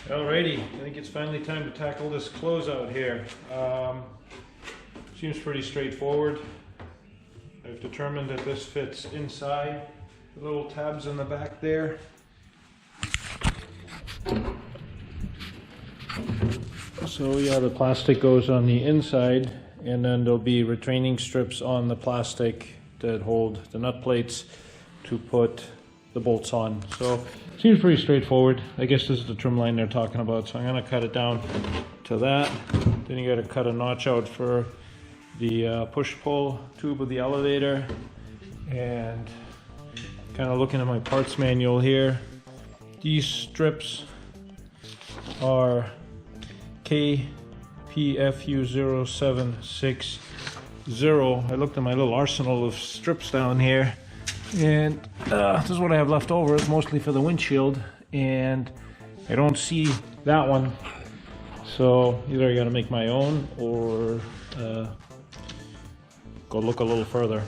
Alrighty, I think it's finally time to tackle this closeout here. Seems pretty straightforward. I've determined that this fits inside the little tabs in the back there. So yeah, the plastic goes on the inside, and then there'll be retaining strips on the plastic that hold the nut plates to put the bolts on. So seems pretty straightforward. I guess this is the trim line they're talking about, so I'm going to cut it down to that. Then you got to cut a notch out for the push-pull tube of the elevator. And kind of looking at my parts manual here, these strips are KPFU0760. I looked at my little arsenal of strips down here, and this is what I have left over. It's mostly for the windshield, and I don't see that one, so either I gotta make my own or go look a little further.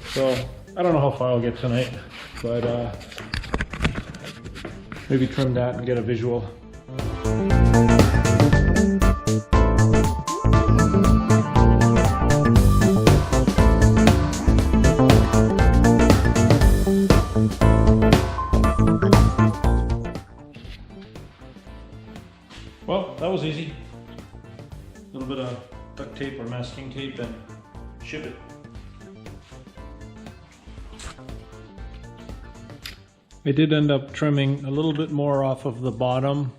So I don't know how far I'll get tonight, but maybe trim that and get a visual. Well, that was easy. A little bit of duct tape or masking tape and ship it. I did end up trimming a little bit more off of the bottom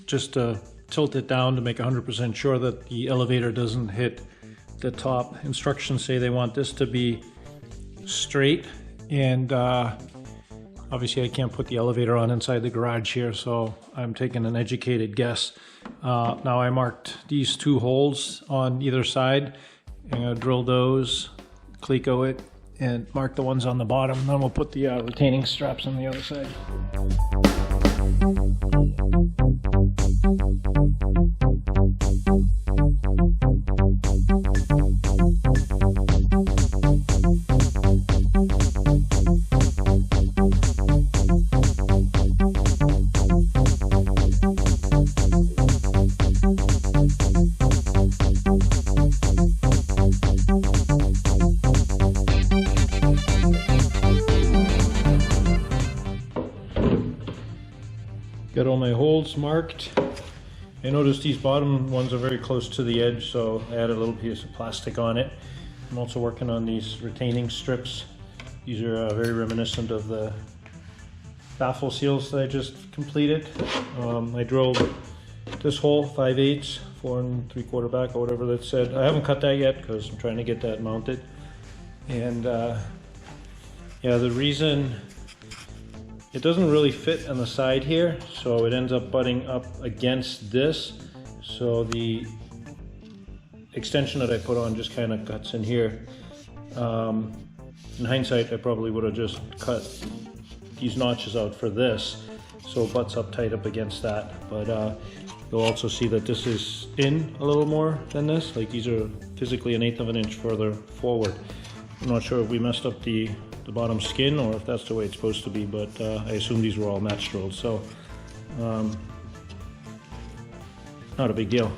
just to tilt it down to make 100% sure that the elevator doesn't hit the top. Instructions say they want this to be straight, and obviously I can't put the elevator on inside the garage here, so I'm taking an educated guess. Now I marked these two holes on either side. I'm going to drill those, cleco it, and mark the ones on the bottom. Then we'll put the retaining straps on the other side. Got all my holes marked. I noticed these bottom ones are very close to the edge, so I added a little piece of plastic on it. I'm also working on these retaining strips. These are very reminiscent of the baffle seals that I just completed. I drilled this hole 5/8, 4 3/4 back, or whatever that said. I haven't cut that yet because I'm trying to get that mounted. And yeah, the reason it doesn't really fit on the side here, so it ends up butting up against this. So the extension that I put on just kind of cuts in here. In hindsight, I probably would have just cut these notches out for this, so it butts up tight up against that. But you'll also see that this is in a little more than this. Like, these are physically 1/8 of an inch further forward. I'm not sure if we messed up the bottom skin or if that's the way it's supposed to be, but I assume these were all match drilled, so not a big deal.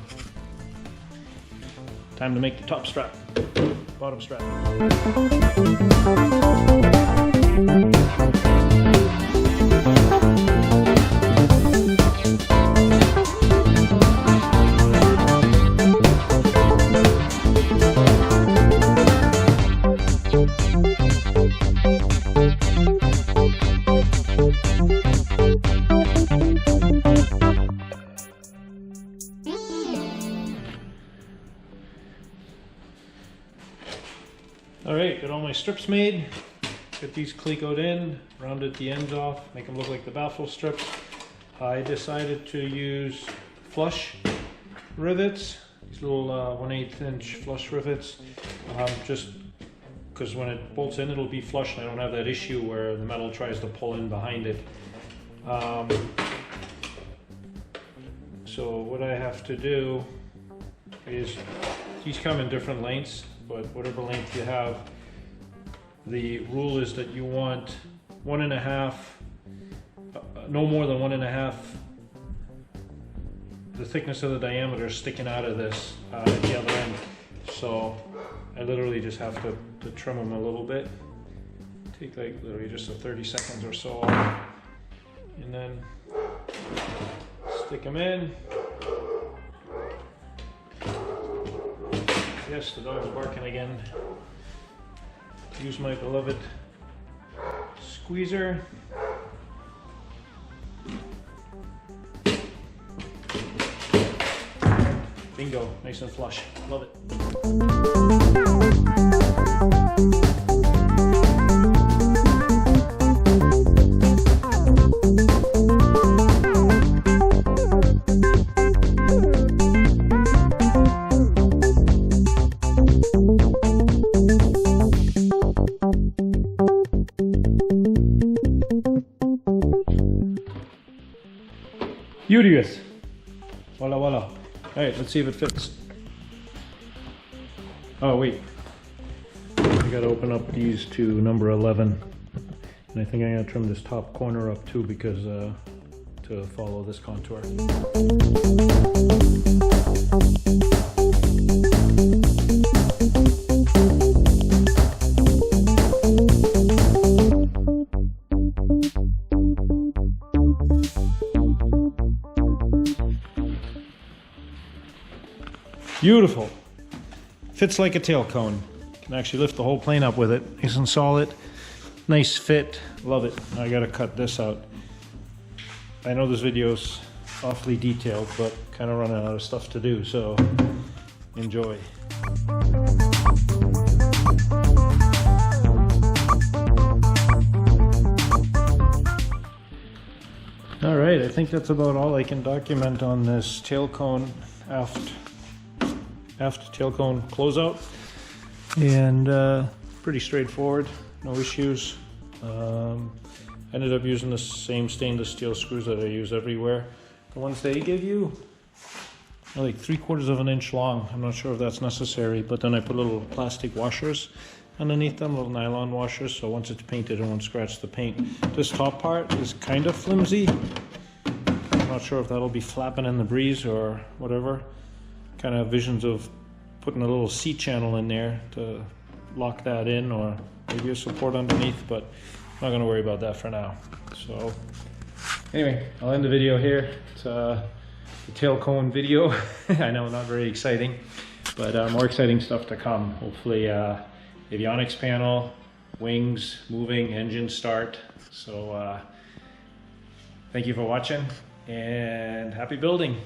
Time to make the top strap, bottom strap. Alright, got all my strips made. Get these clecoed in, rounded the ends off, make them look like the baffle strips. I decided to use flush rivets, these little 1/8 inch flush rivets, just because when it bolts in it'll be flush and I don't have that issue where the metal tries to pull in behind it. So what I have to do is, these come in different lengths, but whatever length you have, the rule is that you want 1.5, no more than 1.5 the thickness of the diameter sticking out of this at the other end. So I literally just have to trim them a little bit. Take like literally just a 30 seconds or so, and then stick them in. Yes, the dog's barking again. Use my beloved squeezer. Bingo, nice and flush. Love it. Furious. Voila, voila. Alright, let's see if it fits. Oh, wait. I gotta open up these to number 11. And I think I'm gonna trim this top corner up too because to follow this contour. Beautiful. Fits like a tail cone. Can actually lift the whole plane up with it. Nice and solid. Nice fit. Love it. I gotta cut this out. I know this video's awfully detailed, but kind of running out of stuff to do, so enjoy. All right, I think that's about all I can document on this tail cone aft tail cone closeout, and pretty straightforward, no issues. Ended up using the same stainless steel screws that I use everywhere. The ones they give you are like 3/4 of an inch long. I'm not sure if that's necessary, but then I put little plastic washers underneath them, little nylon washers, so once it's painted it won't scratch the paint. This top part is kind of flimsy. I'm not sure if that'll be flapping in the breeze or whatever. Kind of visions of putting a little seat channel in there to lock that in, or maybe a support underneath, but I'm not going to worry about that for now. So anyway, I'll end the video here. It's the tail cone video. I know, not very exciting, but more exciting stuff to come. Hopefully avionics panel, wings moving, engine start. So thank you for watching and happy building.